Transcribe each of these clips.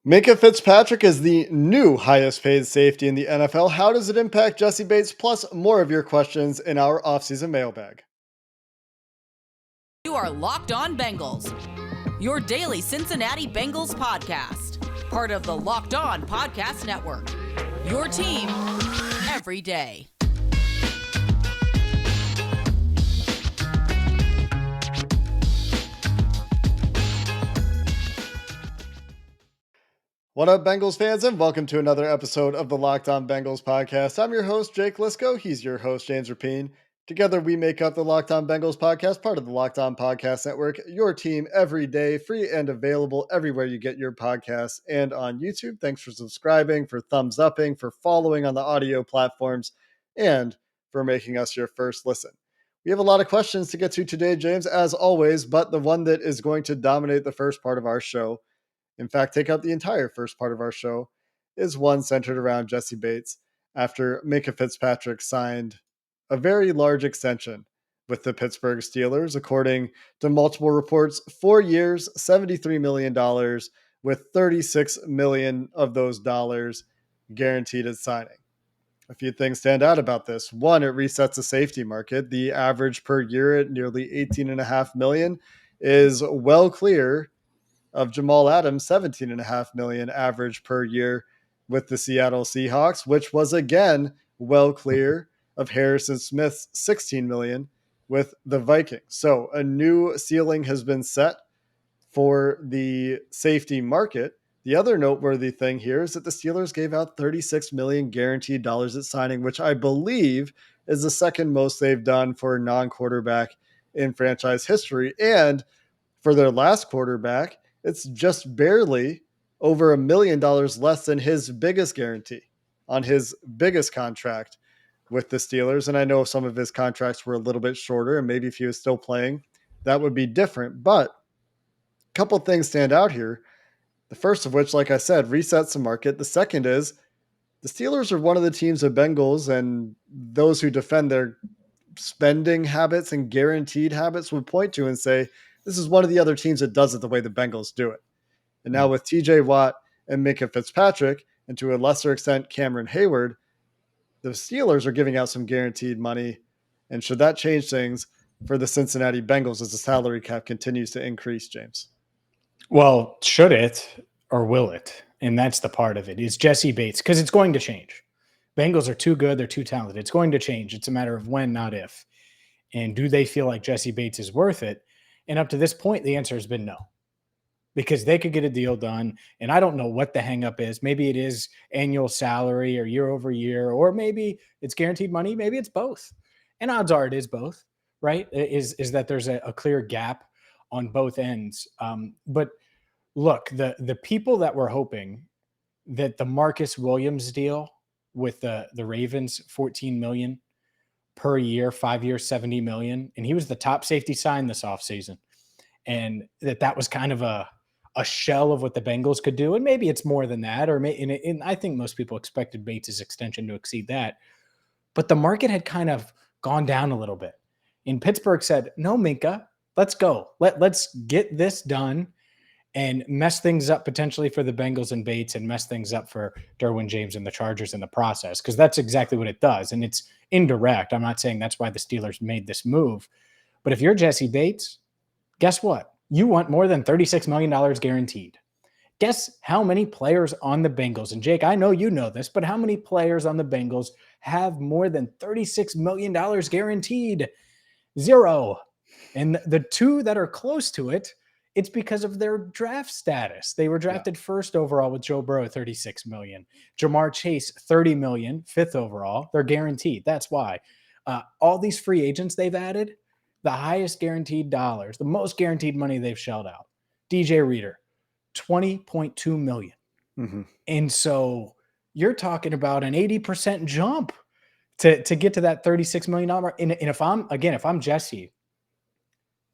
Minkah Fitzpatrick is the new highest paid safety in the NFL. How does it impact Jessie Bates? Plus, more of your questions in our offseason mailbag. You are Locked On Bengals, your daily Cincinnati Bengals podcast, part of the Locked On Podcast Network, your team every day. What up, Bengals fans, and welcome to another episode of the Locked On Bengals podcast. I'm your host, Jake Liscow. He's your host, James Rapien. Together, we make up the Locked On Bengals podcast, part of the Locked On Podcast Network, your team every day, free and available everywhere you get your podcasts and on YouTube. Thanks for subscribing, for thumbs upping, for following on the audio platforms, and for making us your first listen. We have a lot of questions to get to today, James, as always, but the one that is going to dominate the first part of our show, in fact, take up the entire first part of our show, is one centered around Jessie Bates after Minkah Fitzpatrick signed a very large extension with the Pittsburgh Steelers, according to multiple reports. 4 years, $73 million, with $36 million of those dollars guaranteed at signing. A few things stand out about this. One, it resets the safety market. The average per year at nearly $18.5 million is well clear of Jamal Adams' $17.5 million average per year with the Seattle Seahawks, which was again well clear of Harrison Smith's $16 million with the Vikings. So a new ceiling has been set for the safety market. The other noteworthy thing here is that the Steelers gave out $36 million guaranteed dollars at signing, which I believe is the second most they've done for a non-quarterback in franchise history. And for their last quarterback, it's just barely over $1 million less than his biggest guarantee on his biggest contract with the Steelers. And I know some of his contracts were a little bit shorter, and maybe if he was still playing, that would be different. But a couple things stand out here. The first of which, like I said, resets the market. The second is the Steelers are one of the teams of Bengals, and those who defend their spending habits and guaranteed habits would point to and say, this is one of the other teams that does it the way the Bengals do it. And now with TJ Watt and Minkah Fitzpatrick, and to a lesser extent, Cameron Hayward, the Steelers are giving out some guaranteed money. And should that change things for the Cincinnati Bengals as the salary cap continues to increase, James? Well, should it or will it? And that's the part of it is Jessie Bates, because it's going to change. Bengals are too good. They're too talented. It's going to change. It's a matter of when, not if. And do they feel like Jessie Bates is worth it? And up to this point, the answer has been no, because they could get a deal done. And I don't know what the hang up is. Maybe it is annual salary or year over year, or maybe it's guaranteed money. Maybe it's both. And odds are it is both, right? Is that there's a clear gap on both ends. But look, the people that were hoping that the Marcus Williams deal with the Ravens, $14 million per year, 5 years, $70 million, and he was the top safety signed this offseason, and that was kind of a shell of what the Bengals could do, and maybe it's more than that, and I think most people expected Bates' extension to exceed that, but the market had kind of gone down a little bit, and Pittsburgh said, no, Minkah, let's go. Let's get this done and mess things up potentially for the Bengals and Bates, and mess things up for Derwin James and the Chargers in the process, because that's exactly what it does. And it's indirect. I'm not saying that's why the Steelers made this move. But if you're Jessie Bates, guess what? You want more than $36 million guaranteed. Guess how many players on the Bengals, and Jake, I know you know this, but how many players on the Bengals have more than $36 million guaranteed? 0. And the two that are close to it, it's because of their draft status. They were drafted first overall with Joe Burrow, $36 million. Jamar Chase, $30 million, 5th overall. They're guaranteed. That's why. All these free agents they've added, the highest guaranteed dollars, the most guaranteed money they've shelled out. DJ Reader, $20.2 million. Mm-hmm. And so you're talking about an 80% jump to get to that $36 million. And if I'm Jessie,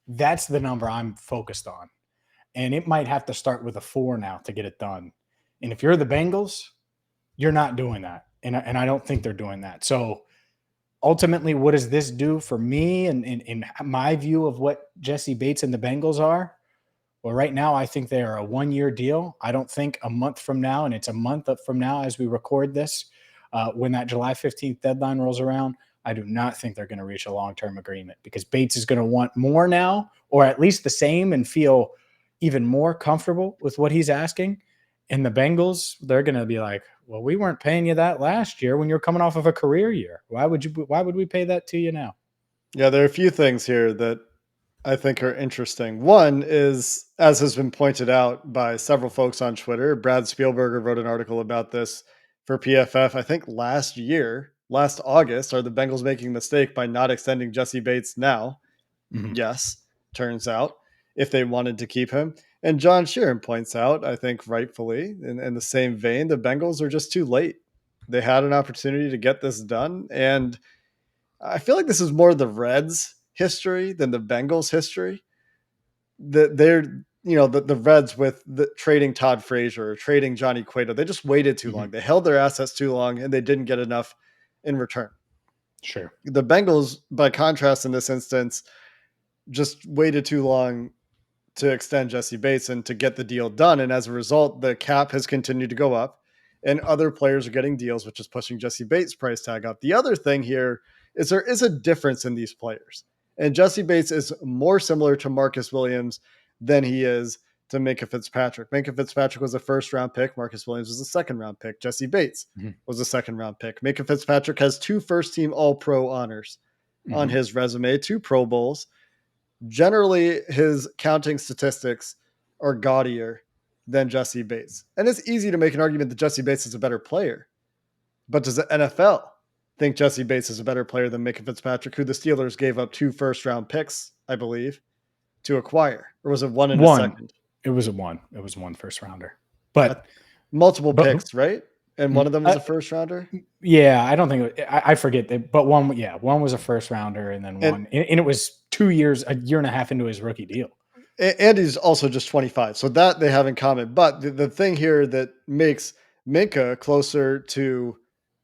that's the number I'm focused on. And it might have to start with a 4 now to get it done. And if you're the Bengals, you're not doing that. And I don't think they're doing that. So ultimately, what does this do for me and in my view of what Jessie Bates and the Bengals are? Well, right now, I think they are a 1-year deal. I don't think a month from now, and it's a month up from now as we record this, when that July 15th deadline rolls around, I do not think they're going to reach a long-term agreement because Bates is going to want more now, or at least the same, and feel even more comfortable with what he's asking. And the Bengals, they're going to be like, well, we weren't paying you that last year when you're coming off of a career year. Why would we pay that to you now? Yeah, there are a few things here that I think are interesting. One is, as has been pointed out by several folks on Twitter, Brad Spielberger wrote an article about this for PFF, I think last August. Are the Bengals making a mistake by not extending Jessie Bates now? Mm-hmm. Yes, turns out, if they wanted to keep him. And John Sheeran points out, I think rightfully, in the same vein, the Bengals are just too late. They had an opportunity to get this done. And I feel like this is more the Reds' history than the Bengals' history. The Reds with the trading Todd Frazier or trading Johnny Cueto, they just waited too long. They held their assets too long and they didn't get enough in return. Sure. The Bengals, by contrast, in this instance, just waited too long to extend Jessie Bates and to get the deal done. And as a result, the cap has continued to go up and other players are getting deals, which is pushing Jessie Bates' price tag up. The other thing here is there is a difference in these players. And Jessie Bates is more similar to Marcus Williams than he is to Minkah Fitzpatrick. Minkah Fitzpatrick was a first-round pick. Marcus Williams was a second-round pick. Jessie Bates was a second-round pick. Minkah Fitzpatrick has 2 first-team All-Pro honors on his resume, 2 Pro Bowls. Generally, his counting statistics are gaudier than Jessie Bates. And it's easy to make an argument that Jessie Bates is a better player. But does the NFL think Jessie Bates is a better player than Minkah Fitzpatrick, who the Steelers gave up 2 first-round picks, I believe, to acquire? Or was it one and a second? It was a one. It was 1 first-rounder. But multiple picks, right? And one of them was a first-rounder? Yeah, I don't think I forget that, but one was a first-rounder, and then one, and it was 2 years, a year and a half into his rookie deal. And he's also just 25, so that they have in common. But the thing here that makes Minkah closer to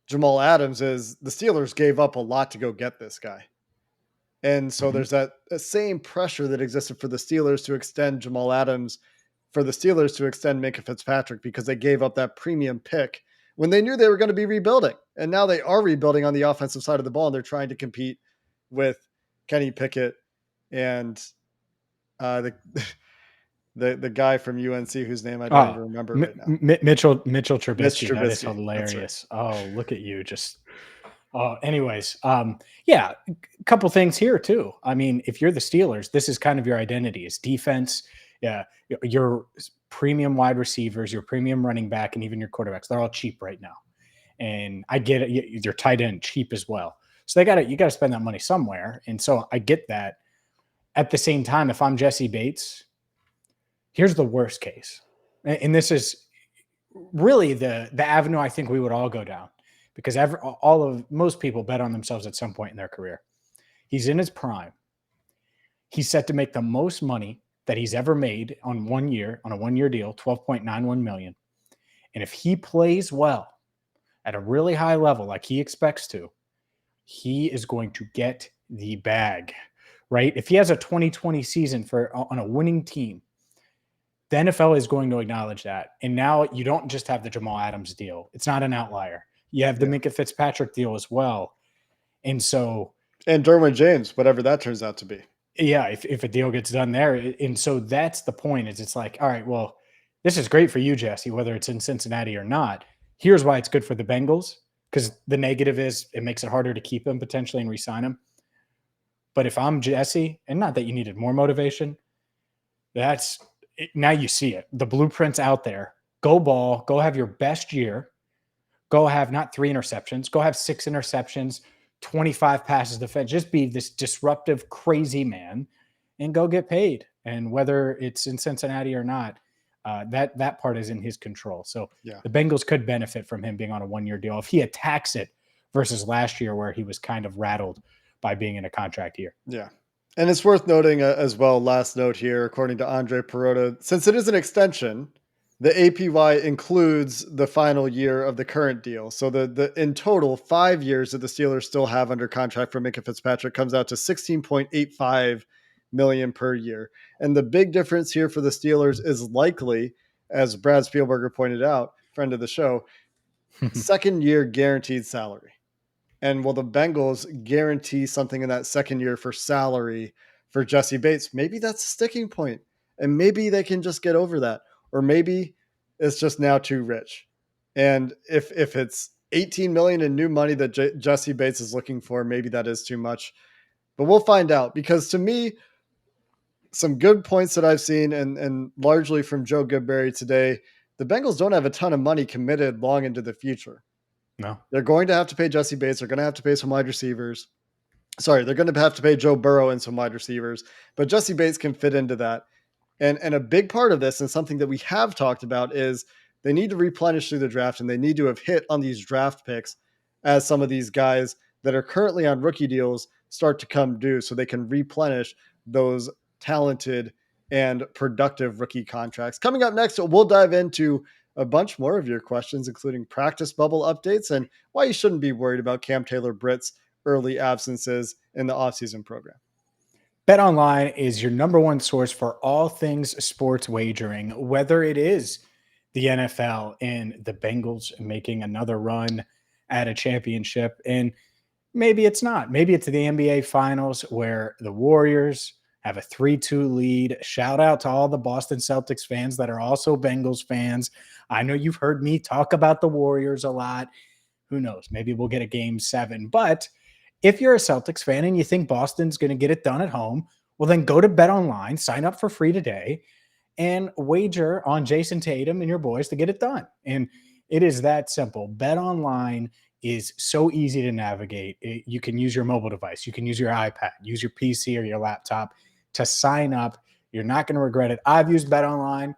Jamal Adams is the Steelers gave up a lot to go get this guy. And so there's that same pressure that existed for the Steelers to extend Jamal Adams, for the Steelers to extend Minkah Fitzpatrick, because they gave up that premium pick when they knew they were going to be rebuilding. And now they are rebuilding on the offensive side of the ball, and they're trying to compete with Kenny Pickett and the guy from UNC whose name I don't even remember right now. Mitchell Trubisky. Mitch Trubisky. That is hilarious. Right. Oh, look at you. Anyways, a couple things here too. I mean, if you're the Steelers, this is kind of your identity. It's defense. Yeah. Your premium wide receivers, your premium running back, and even your quarterbacks, they're all cheap right now. And I get it. Your tight end cheap as well. So you got to spend that money somewhere. And so I get that. At the same time, if I'm Jessie Bates, here's the worst case. And this is really the avenue I think we would all go down, because most people bet on themselves at some point in their career. He's in his prime. He's set to make the most money that he's ever made on a 1-year deal, $12.91 million. And if he plays well at a really high level, like he expects to, he is going to get the bag, right? If he has a 2020 season on a winning team, the NFL is going to acknowledge that. And now you don't just have the Jamal Adams deal. It's not an outlier. You have the Minkah Fitzpatrick deal as well. And Derwin James, whatever that turns out to be. Yeah, if a deal gets done there. And so that's the point, is it's like, all right, well, this is great for you, Jesse, whether it's in Cincinnati or not. Here's why it's good for the Bengals, because the negative is it makes it harder to keep him potentially and re-sign him. But if I'm Jesse, and not that you needed more motivation, now you see it. The blueprint's out there. Go ball. Go have your best year. Go have not 3 interceptions. Go have 6 interceptions, 25 passes defense. Just be this disruptive, crazy man and go get paid. And whether it's in Cincinnati or not, that part is in his control. So the Bengals could benefit from him being on a 1-year deal if he attacks it versus last year where he was kind of rattled by being in a contract year. Yeah. And it's worth noting as well, last note here, according to Andre Perota, since it is an extension, the APY includes the final year of the current deal. So the in total 5 years that the Steelers still have under contract for Minkah Fitzpatrick comes out to $16.85 million per year. And the big difference here for the Steelers is likely, as Brad Spielberger pointed out, friend of the show, second year guaranteed salary. And will the Bengals guarantee something in that second year for salary for Jessie Bates? Maybe that's a sticking point, and maybe they can just get over that, or maybe it's just now too rich. And if it's 18 million in new money that Jessie Bates is looking for, maybe that is too much. But we'll find out, because to me, some good points that I've seen, and largely from Joe Goodberry today, the Bengals don't have a ton of money committed long into the future. No. They're going to have to pay Jessie Bates. They're going to have to pay some wide receivers. Sorry, they're going to have to pay Joe Burrow and some wide receivers. But Jessie Bates can fit into that. And a big part of this, and something that we have talked about, is they need to replenish through the draft, and they need to have hit on these draft picks as some of these guys that are currently on rookie deals start to come due, so they can replenish those talented and productive rookie contracts. Coming up next, we'll dive into a bunch more of your questions, including practice bubble updates and why you shouldn't be worried about Cam Taylor-Britt's early absences in the offseason program. BetOnline is your number one source for all things sports wagering, whether it is the NFL and the Bengals making another run at a championship, and maybe it's not. Maybe it's the NBA Finals where the Warriors have a 3-2 lead. Shout out to all the Boston Celtics fans that are also Bengals fans. I know you've heard me talk about the Warriors a lot. Who knows? Maybe we'll get a game 7. But if you're a Celtics fan and you think Boston's going to get it done at home, well, then go to BetOnline, sign up for free today, and wager on Jason Tatum and your boys to get it done. And it is that simple. BetOnline is so easy to navigate. You can use your mobile device. You can use your iPad, use your PC or your laptop to sign up. You're not going to regret it. I've used BetOnline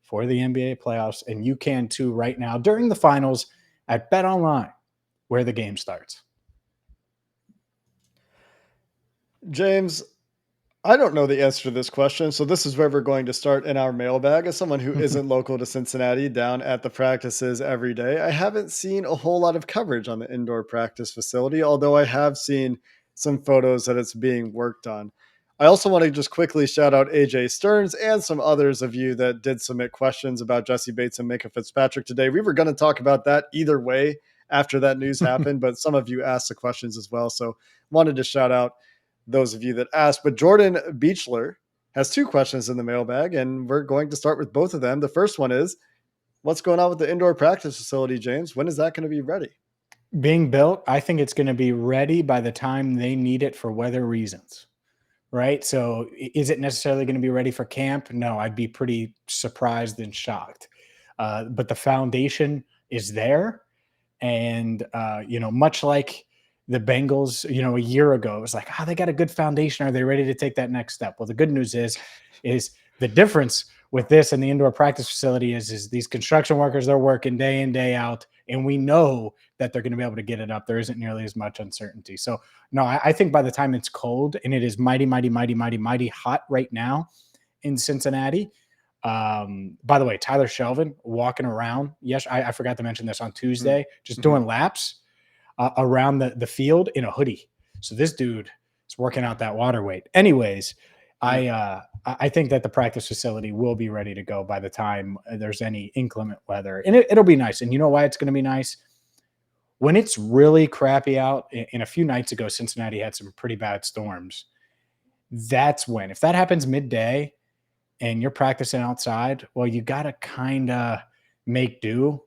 for the NBA playoffs, and you can too right now during the finals at BetOnline, where the game starts. James, I don't know the answer to this question, so this is where we're going to start in our mailbag. As someone who isn't local to Cincinnati, down at the practices every day, I haven't seen a whole lot of coverage on the indoor practice facility, although I have seen some photos that it's being worked on. I also want to just quickly shout out AJ Stearns and some others of you that did submit questions about Jessie Bates and Minkah Fitzpatrick today. We were going to talk about that either way after that news happened, but some of you asked the questions as well, so wanted to shout out those of you that asked. But Jordan Beechler has 2 questions in the mailbag, and we're going to start with both of them. The first one is, what's going on with the indoor practice facility, James? When is that going to be ready? Being built, I think it's going to be ready by the time they need it for weather reasons, right? So is it necessarily going to be ready for camp? No, I'd be pretty surprised and shocked. But the foundation is there. And, much like the Bengals, a year ago, it was like, they got a good foundation. Are they ready to take that next step? Well, the good news is the difference with this and the indoor practice facility is these construction workers, they're working day in, day out, and we know that they're going to be able to get it up. There isn't nearly as much uncertainty. So no, I think by the time it's cold, and it is mighty, mighty, mighty, mighty, mighty hot right now in Cincinnati. By the way, Tyler Shelvin walking around. Yes, I forgot to mention this on Tuesday, just doing laps around the field in a hoodie. So this dude is working out that water weight. Anyways, I think that the practice facility will be ready to go by the time there's any inclement weather, and it'll be nice. And you know why it's going to be nice? When it's really crappy out, and a few nights ago, Cincinnati had some pretty bad storms. That's when, if that happens midday and you're practicing outside, well, you got to kind of make do,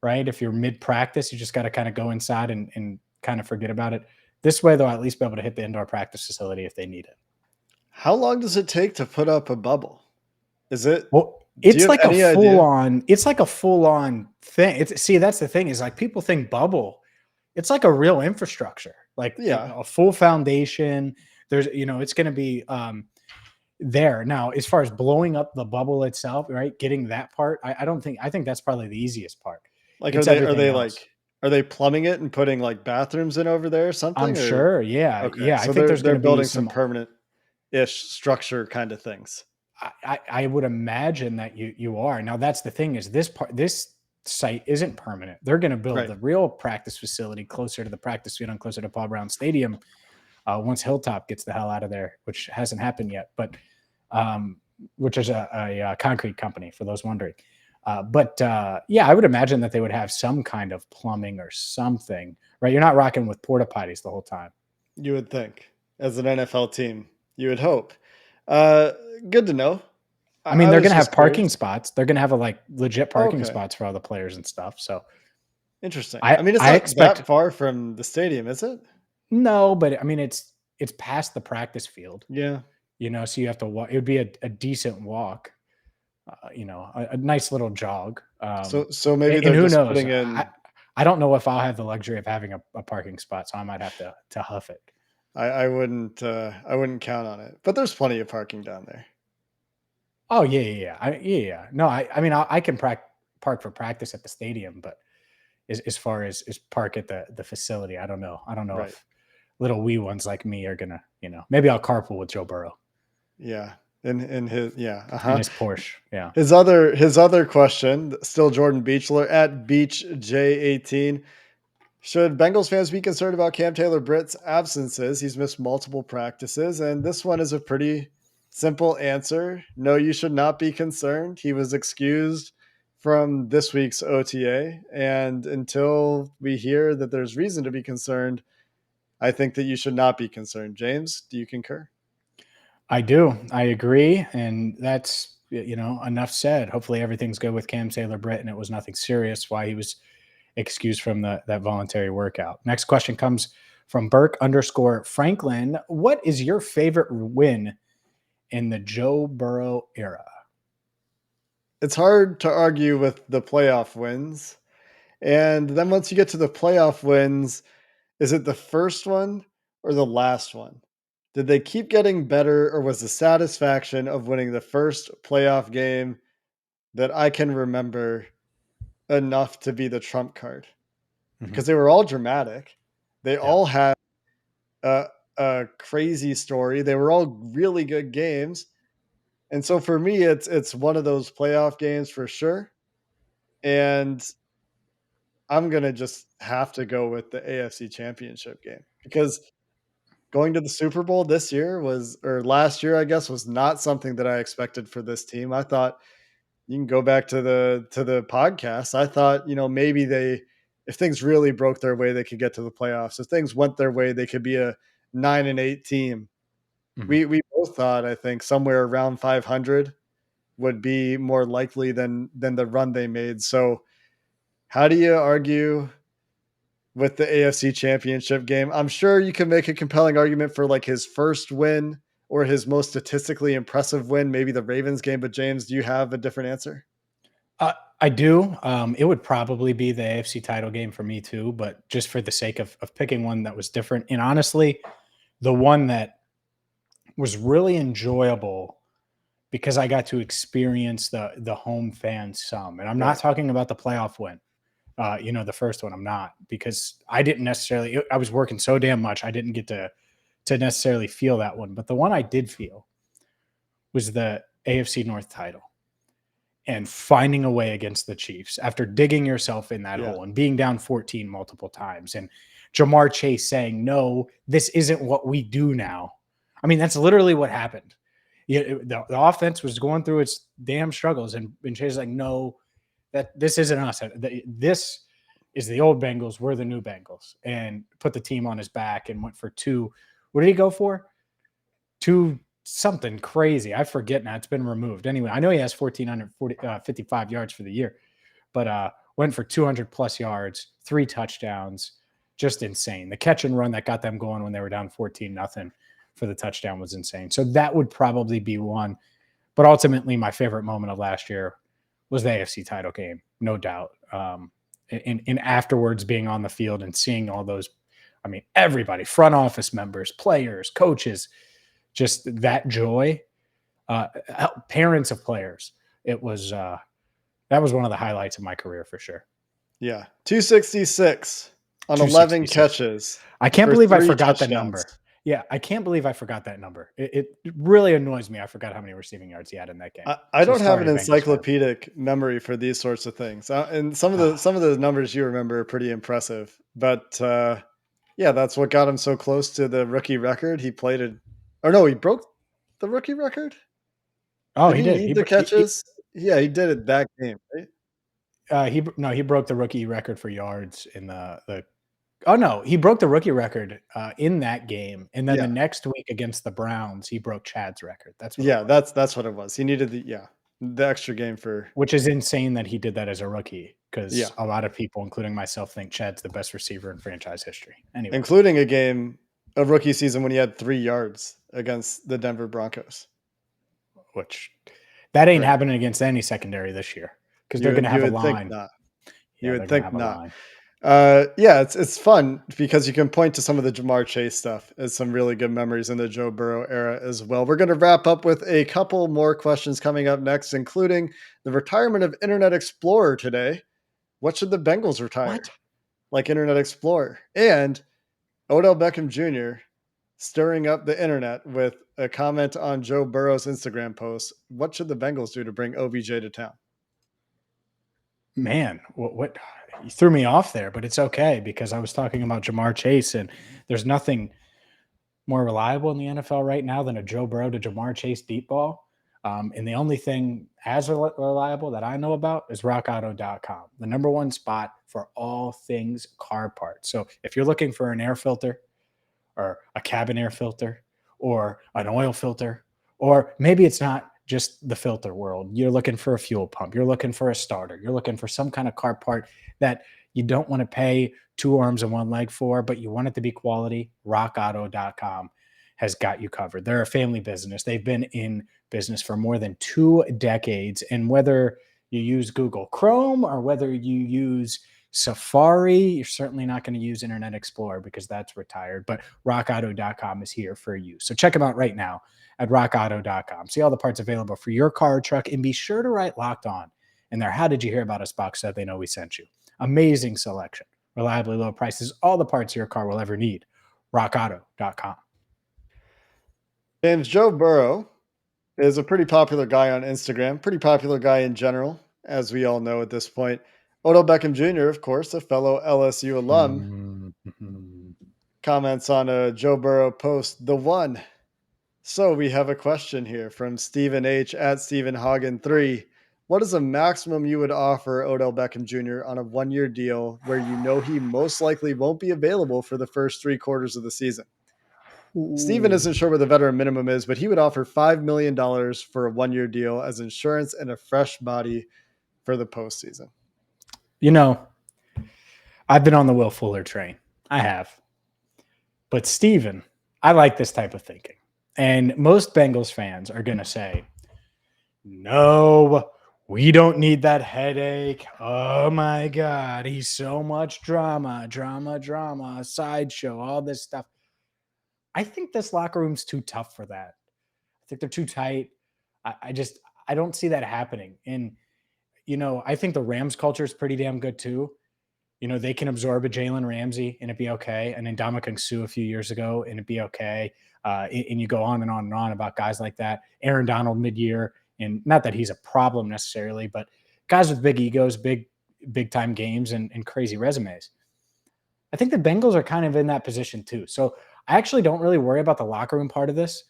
right? If you're mid-practice, you just got to kind of go inside and kind of forget about it. This way, they'll at least be able to hit the indoor practice facility if they need it. How long does it take to put up a bubble? Is it? Well, it's like a full-on thing. That's the thing is, like, people think bubble. It's like a real infrastructure, like a full foundation. There's, it's going to be there. Now, as far as blowing up the bubble itself, right? Getting that part, I think that's probably the easiest part. Like, are they plumbing it and putting like bathrooms in over there or something? I'm sure. Yeah. Okay. Yeah. So I think there's going to be building some permanent-ish structure kind of things. I would imagine that you are. Now, that's the thing is this site isn't permanent. They're going to build the real practice facility closer to the practice field and closer to Paul Brown Stadium once Hilltop gets the hell out of there, which hasn't happened yet, but which is a concrete company for those wondering. But I would imagine that they would have some kind of plumbing or something, right? You're not rocking with porta potties the whole time. You would think, as an NFL team, you would hope. Good to know. I mean, they're going to have parking curious. spots. They're going to have legit parking spots for all the players and stuff. So interesting. I mean, it's I not expect that far from the stadium, is it? no, but I mean, it's past the practice field. Yeah. So you have to walk. It would be a decent walk. A nice little jog. So maybe they're who just knows? putting in. I don't know if I'll have the luxury of having a parking spot, so I might have to huff it. I wouldn't count on it, but there's plenty of parking down there. Oh yeah. No, I mean I can park for practice at the stadium, but as far as park at the facility, I don't know. I don't know Right. if little wee ones like me are gonna, maybe I'll carpool with Joe Burrow. Yeah. In his in his Porsche. Yeah. His other question, still Jordan Beachler at Beach J18. Should Bengals fans be concerned about Cam Taylor-Britt's absences? He's missed multiple practices, and this one is a pretty simple answer. No, you should not be concerned. He was excused from this week's OTA, and until we hear that there's reason to be concerned, I think that you should not be concerned. James, do you concur? I do. I agree, and that's enough said. Hopefully everything's good with Cam Taylor-Britt, and it was nothing serious why he was excused from that voluntary workout. Next question comes from Burke_Franklin. What is your favorite win in the Joe Burrow era? It's hard to argue with the playoff wins. And then once you get to the playoff wins, is it the first one or the last one? Did they keep getting better, or was the satisfaction of winning the first playoff game that I can remember enough to be the trump card? Because they were all dramatic. They all had a crazy story. They were all really good games. And so for me, it's one of those playoff games for sure. And I'm going to just have to go with the AFC Championship game, because going to the Super Bowl this year last year, I guess, was not something that I expected for this team. I thought, you can go back to the podcast. I thought, maybe if things really broke their way, they could get to the playoffs. If things went their way, they could be a 9-8 team. Mm-hmm. We both thought, I think, somewhere around 500 would be more likely than the run they made. So how do you argue with the AFC Championship game? I'm sure you can make a compelling argument for like his first win or his most statistically impressive win, maybe the Ravens game. But James, do you have a different answer? I do. It would probably be the AFC title game for me too, but just for the sake of picking one that was different. And honestly, the one that was really enjoyable because I got to experience the home fans some. And I'm not talking about the playoff win. The first one I'm not, because I didn't necessarily, I was working so damn much. I didn't get to necessarily feel that one. But the one I did feel was the AFC North title and finding a way against the Chiefs after digging yourself in that hole and being down 14 multiple times. And Jamar Chase saying, no, this isn't what we do now. I mean, that's literally what happened. The offense was going through its damn struggles. And Chase is like, no, that this isn't us. This is the old Bengals. We're the new Bengals. And put the team on his back and went for two. What did he go for? Two something crazy. I forget now. It's been removed. Anyway, I know he has 1,455 yards for the year, but went for 200 plus yards, 3 touchdowns. Just insane. The catch and run that got them going when they were down 14-0 for the touchdown was insane. So that would probably be one. But ultimately, my favorite moment of last year was the AFC title game, no doubt. And afterwards being on the field and seeing all those, I mean, everybody, front office members, players, coaches, just that joy, parents of players. It was that was one of the highlights of my career for sure. Yeah, 266 on 11 catches. I can't believe I forgot that number. Yeah, I can't believe I forgot that number. It really annoys me. I forgot how many receiving yards he had in that game. I don't have an encyclopedic memory for these sorts of things, and some of the numbers you remember are pretty impressive. But Yeah, that's what got him so close to the rookie record. He played it, or no, he broke the rookie record. Oh, Did he he did. need the catches? Yeah, he did it that game, right? He broke the rookie record for yards in the. Oh no, he broke the rookie record in that game, and then the Yeah, next week against the Browns, he broke Chad's record. That's what it yeah, was. that's what it was. He needed the extra game for Which is insane that he did that as a rookie, yeah, because a lot of people, including myself, think Chad's the best receiver in franchise history. Anyways, including a rookie season when he had 3 yards against the Denver Broncos. which that ain't Right. happening against any secondary this year, because they're going to You have a would think line. not. You Yeah, would they're going to think have a not. line. Yeah, it's fun because you can point to some of the Jamar Chase stuff as some really good memories in the Joe Burrow era as well. We're going to wrap up with a couple more questions coming up next, including the retirement of Internet Explorer today. What should the Bengals retire? What? Like Internet Explorer. And Odell Beckham Jr. stirring up the internet with a comment on Joe Burrow's Instagram post. What should the Bengals do to bring OBJ to town? Man, what you threw me off there, but it's okay because I was talking about Jamar Chase, and there's nothing more reliable in the NFL right now than a Joe Burrow to Jamar Chase deep ball. And the only thing as reliable that I know about is rockauto.com, the number one spot for all things car parts. So if you're looking for an air filter or a cabin air filter or an oil filter, or maybe it's not just the filter world, you're looking for a fuel pump, you're looking for a starter, you're looking for some kind of car part that you don't want to pay 2 arms and 1 leg for, but you want it to be quality, rockauto.com has got you covered. They're a family business. They've been in business for more than 2 decades. And whether you use Google Chrome or whether you use Safari, you're certainly not going to use Internet Explorer because that's retired, but rockauto.com is here for you. So check them out right now at rockauto.com. See all the parts available for your car or truck, and be sure to write Locked On in there. How did you hear about us box so that they know we sent you? Amazing selection, reliably low prices, all the parts your car will ever need. rockauto.com. James, Joe Burrow is a pretty popular guy on Instagram, pretty popular guy in general, as we all know at this point. Odell Beckham Jr., of course, a fellow LSU alum, comments on a Joe Burrow post, the one. So we have a question here from Stephen H. at Stephen Hagen3. What is the maximum you would offer Odell Beckham Jr. on a 1-year deal where you know he most likely won't be available for the first 3 quarters of the season? Steven isn't sure what the veteran minimum is, but he would offer $5 million for a 1-year deal as insurance and a fresh body for the postseason. You know, I've been on the Will Fuller train. I have. But Steven, I like this type of thinking. And most Bengals fans are going to say, no, we don't need that headache. Oh my God, he's so much drama, sideshow, all this stuff. I think this locker room's too tough for that. I think they're too tight. I don't see that happening. And, I think the Rams culture is pretty damn good too. They can absorb a Jalen Ramsey and it'd be okay. And then Ndamukong Suh a few years ago and it'd be okay. And you go on and on and on about guys like that. Aaron Donald mid-year, and not that he's a problem necessarily, but guys with big egos, big time games and crazy resumes. I think the Bengals are kind of in that position too. So I actually don't really worry about the locker room part of this.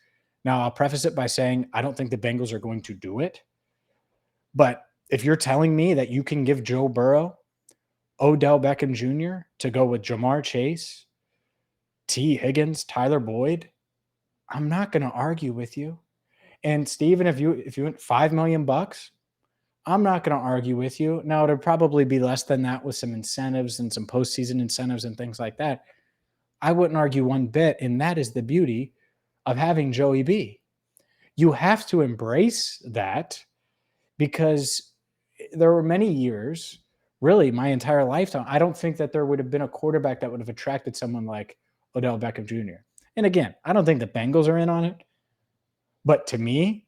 Now, I'll preface it by saying I don't think the Bengals are going to do it. But if you're telling me that you can give Joe Burrow, Odell Beckham Jr. to go with Jamar Chase, T. Higgins, Tyler Boyd, I'm not going to argue with you. And Steven, if you went $5 million, I'm not going to argue with you. Now, it'd probably be less than that with some incentives and some postseason incentives and things like that. I wouldn't argue one bit, and that is the beauty of having Joey B. You have to embrace that because there were many years, really my entire lifetime, I don't think that there would have been a quarterback that would have attracted someone like Odell Beckham Jr. And again, I don't think the Bengals are in on it. But to me,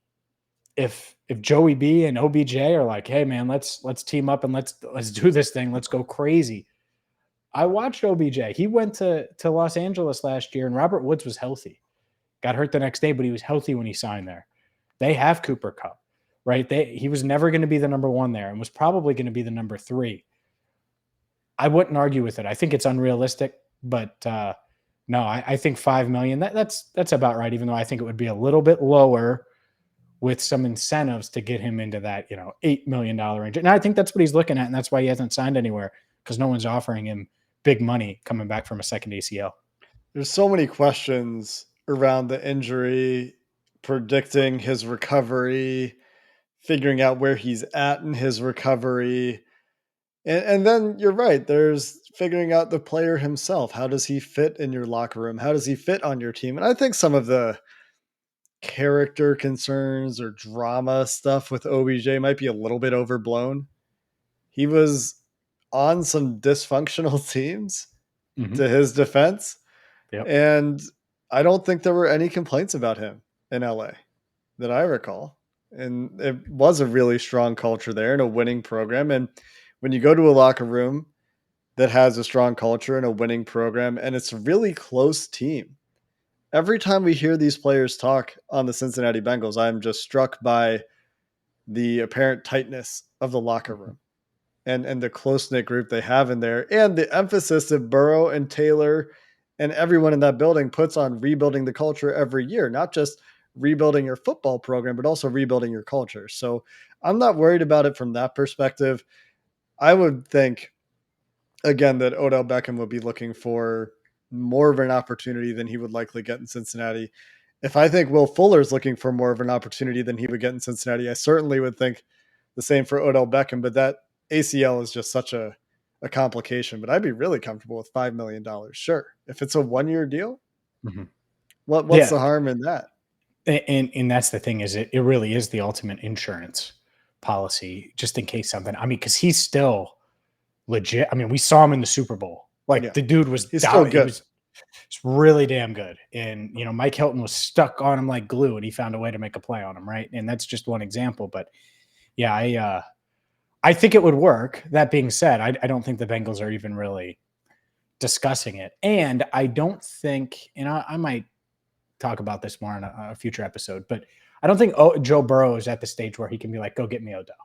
if Joey B and OBJ are like, hey man, let's team up and let's do this thing, let's go crazy. I watched OBJ. He went to Los Angeles last year, and Robert Woods was healthy. Got hurt the next day, but he was healthy when he signed there. They have Cooper Kupp, right? He was never going to be the number one there and was probably going to be the number 3. I wouldn't argue with it. I think it's unrealistic, but No, I think 5 million. That's about right. Even though I think it would be a little bit lower with some incentives to get him into that, $8 million range. And I think that's what he's looking at, and that's why he hasn't signed anywhere, because no one's offering him big money coming back from a second ACL. There's so many questions around the injury, predicting his recovery, figuring out where he's at in his recovery. And then you're right. There's figuring out the player himself. How does he fit in your locker room? How does he fit on your team? And I think some of the character concerns or drama stuff with OBJ might be a little bit overblown. He was on some dysfunctional teams, Mm-hmm. to his defense. Yep. And I don't think there were any complaints about him in LA that I recall. And it was a really strong culture there and a winning program. And when you go to a locker room that has a strong culture and a winning program, and it's a really close team, every time we hear these players talk on the Cincinnati Bengals, I'm just struck by the apparent tightness of the locker room and the close-knit group they have in there, and the emphasis that Burrow and Taylor and everyone in that building puts on rebuilding the culture every year, not just rebuilding your football program, but also rebuilding your culture. So I'm not worried about it from that perspective. I would think, again, that Odell Beckham would be looking for more of an opportunity than he would likely get in Cincinnati. If I think Will Fuller is looking for more of an opportunity than he would get in Cincinnati, I certainly would think the same for Odell Beckham, but that ACL is just such a complication. But I'd be really comfortable with $5 million. Sure. If it's a 1-year deal, Mm-hmm. what's the harm in that? And that's the thing, is it really is the ultimate insurance policy, just in case something. I mean, because he's still legit. I mean, we saw him in the Super Bowl. Like, Yeah. the dude was He's still He good. was really damn good. And, Mike Hilton was stuck on him like glue, and he found a way to make a play on him, right? And that's just one example. But yeah, I think it would work. That being said, I don't think the Bengals are even really discussing it. And I don't think, and I might talk about this more in a future episode, but I don't think Joe Burrow is at the stage where he can be like, go get me Odell.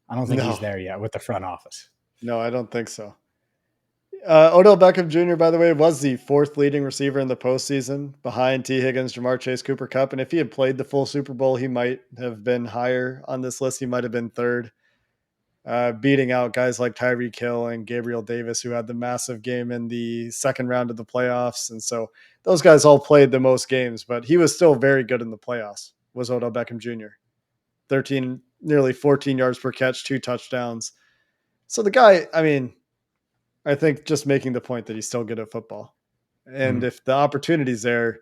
I don't think he's there yet with the front office. No, I don't think so. Odell Beckham Jr., by the way, was the 4th leading receiver in the postseason behind T. Higgins, Jamar Chase, Cooper Kupp. And if he had played the full Super Bowl, he might have been higher on this list. He might have been 3rd, beating out guys like Tyreek Hill and Gabriel Davis, who had the massive game in the second round of the playoffs. And so those guys all played the most games, but he was still very good in the playoffs, was Odell Beckham Jr. 13, nearly 14 yards per catch, 2 touchdowns. So the guy, I mean, I think just making the point that he's still good at football. And if the opportunity's there,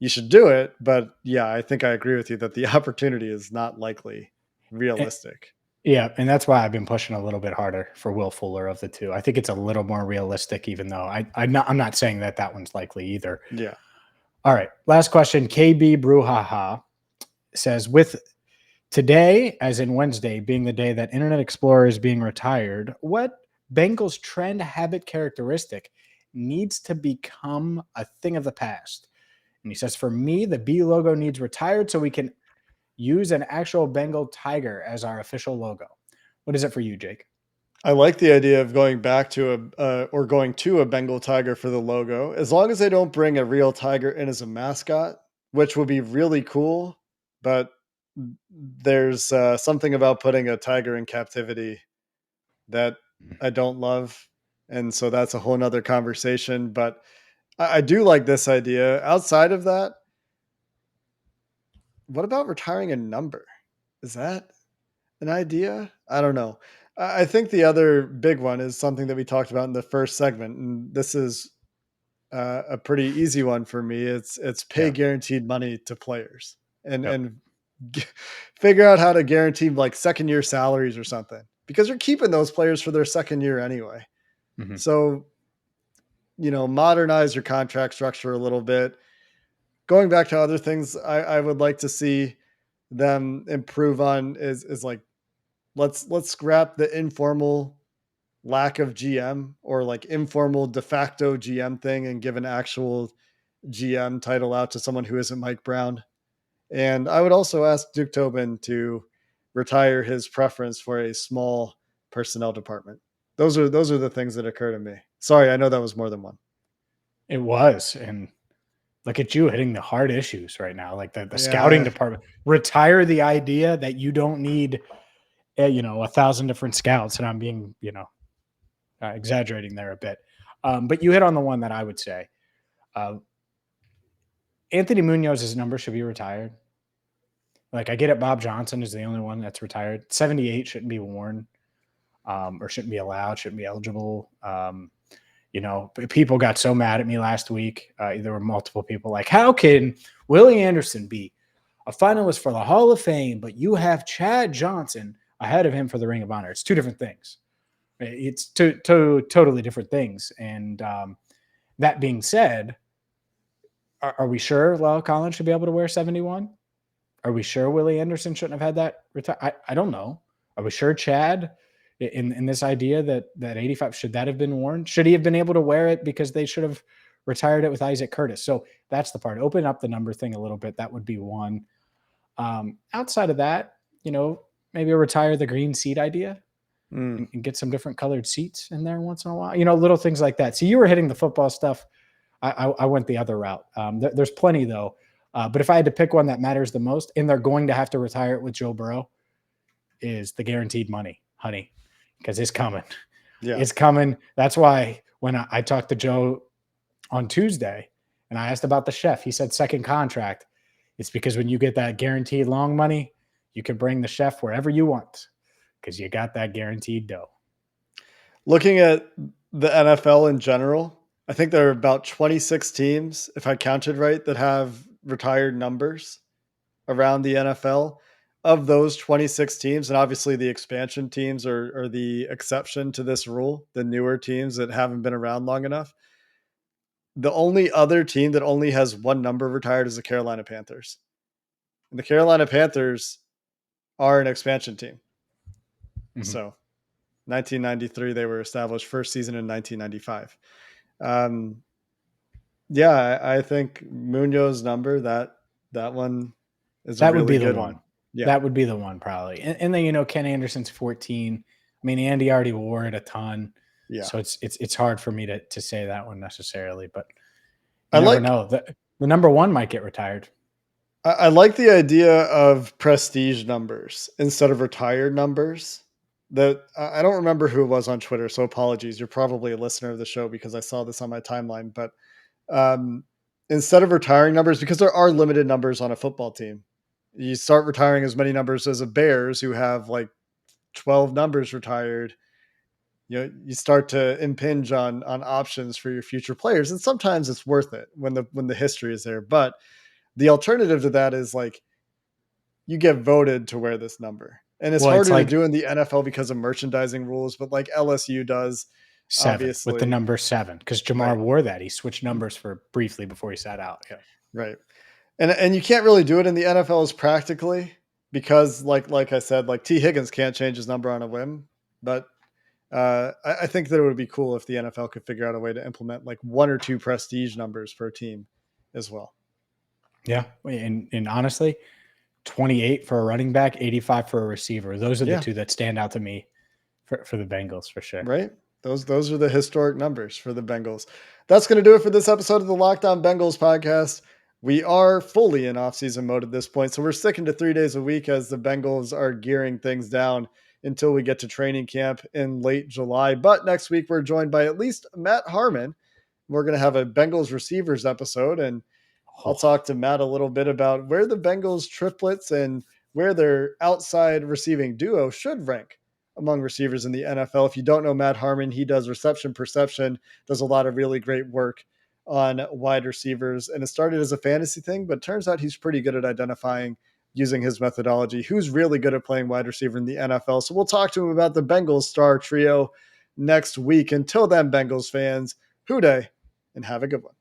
you should do it. But yeah, I think I agree with you that the opportunity is not likely realistic. Yeah, and that's why I've been pushing a little bit harder for Will Fuller of the two. I think it's a little more realistic, even though I'm not saying that one's likely either. Yeah. All right, last question. KB Bruhaha says, with today, as in Wednesday, being the day that Internet Explorer is being retired, what Bengals trend habit characteristic needs to become a thing of the past? And he says, for me, the B logo needs retired so we can use an actual Bengal tiger as our official logo. What is it for you, Jake? I like the idea of going back to going to a Bengal tiger for the logo, as long as they don't bring a real tiger in as a mascot, which would be really cool. But there's something about putting a tiger in captivity that I don't love. And so that's a whole nother conversation. But I do like this idea. Outside of that, what about retiring a number? Is that an idea? I don't know. I think the other big one is something that we talked about in the first segment, and this is a pretty easy one for me. It's pay guaranteed money to players and figure out how to guarantee like 2nd-year salaries or something, because you're keeping those players for their 2nd year anyway. Mm-hmm. So, modernize your contract structure a little bit. Going back to other things I would like to see them improve on is like, let's scrap the informal lack of GM or like informal de facto GM thing and give an actual GM title out to someone who isn't Mike Brown. And I would also ask Duke Tobin to retire his preference for a small personnel department. Those are the things that occur to me. Sorry, I know that was more than one. It was. And look at you hitting the hard issues right now, like the scouting Yeah. department. Retire the idea that you don't need, 1,000 different scouts. And I'm being, exaggerating there a bit. But you hit on the one that I would say. Anthony Munoz's number should be retired. Like, I get it, Bob Johnson is the only one that's retired. 78 shouldn't be worn, or shouldn't be allowed, shouldn't be eligible. People got so mad at me last week. There were multiple people like, how can Willie Anderson be a finalist for the Hall of Fame, but you have Chad Johnson ahead of him for the Ring of Honor? It's two different things. It's two totally different things. And that being said, are we sure Lyle Collins should be able to wear 71? Are we sure Willie Anderson shouldn't have had that retire? I don't know. Are we sure Chad, in this idea that 85, should that have been worn? Should he have been able to wear it because they should have retired it with Isaac Curtis? So that's the part. Open up the number thing a little bit. That would be one. Outside of that, maybe retire the green seat idea and get some different colored seats in there once in a while. Little things like that. So you were hitting the football stuff. I went the other route. There's plenty though. But if I had to pick one that matters the most, and they're going to have to retire it with Joe Burrow, is the guaranteed money, honey, because it's coming. Yeah. It's coming. That's why when I talked to Joe on Tuesday and I asked about the chef, he said second contract. It's because when you get that guaranteed long money, you can bring the chef wherever you want because you got that guaranteed dough. Looking at the NFL in general, I think there are about 26 teams, if I counted right, that have retired numbers around the NFL. Of those 26 teams, and obviously the expansion teams are the exception to this rule, the newer teams that haven't been around long enough. The only other team that only has one number retired is the Carolina Panthers. And the Carolina Panthers are an expansion team. Mm-hmm. So 1993, they were established, first season in 1995. I think Munoz's number, that one is that a really would be good the one. one. Yeah. That would be the one probably. And then, Ken Anderson's 14. I mean, Andy already wore it a ton. Yeah. So it's hard for me to say that one necessarily, but you never know. The number one might get retired. I like the idea of prestige numbers instead of retired numbers. That I don't remember who it was on Twitter, so apologies. You're probably a listener of the show because I saw this on my timeline. But instead of retiring numbers, because there are limited numbers on a football team, you start retiring as many numbers as the Bears, who have like 12 numbers retired. You start to impinge on options for your future players, and sometimes it's worth it when the history is there. But the alternative to that is like you get voted to wear this number. And it's harder to do in the NFL because of merchandising rules, but like LSU does, 7, obviously. with the number 7, because Jamar wore that. He switched numbers for briefly before he sat out. Yeah. Right. And you can't really do it in the NFL as practically because like I said, like T. Higgins can't change his number on a whim. But I think that it would be cool if the NFL could figure out a way to implement like 1 or 2 prestige numbers for a team as well. Yeah. And honestly, 28 for a running back, 85 for a receiver. Those are the two that stand out to me for the Bengals for sure. Right. Those are the historic numbers for the Bengals. That's going to do it for this episode of the Locked On Bengals podcast. We are fully in off-season mode at this point, so we're sticking to 3 days a week as the Bengals are gearing things down until we get to training camp in late July. But next week, we're joined by at least Matt Harmon. We're going to have a Bengals receivers episode, and I'll talk to Matt a little bit about where the Bengals triplets and where their outside receiving duo should rank among receivers in the NFL. If you don't know Matt Harmon, he does reception perception, does a lot of really great work on wide receivers. And it started as a fantasy thing, but turns out he's pretty good at identifying, using his methodology, who's really good at playing wide receiver in the NFL. So we'll talk to him about the Bengals star trio next week. Until then, Bengals fans, hoo-day and have a good one.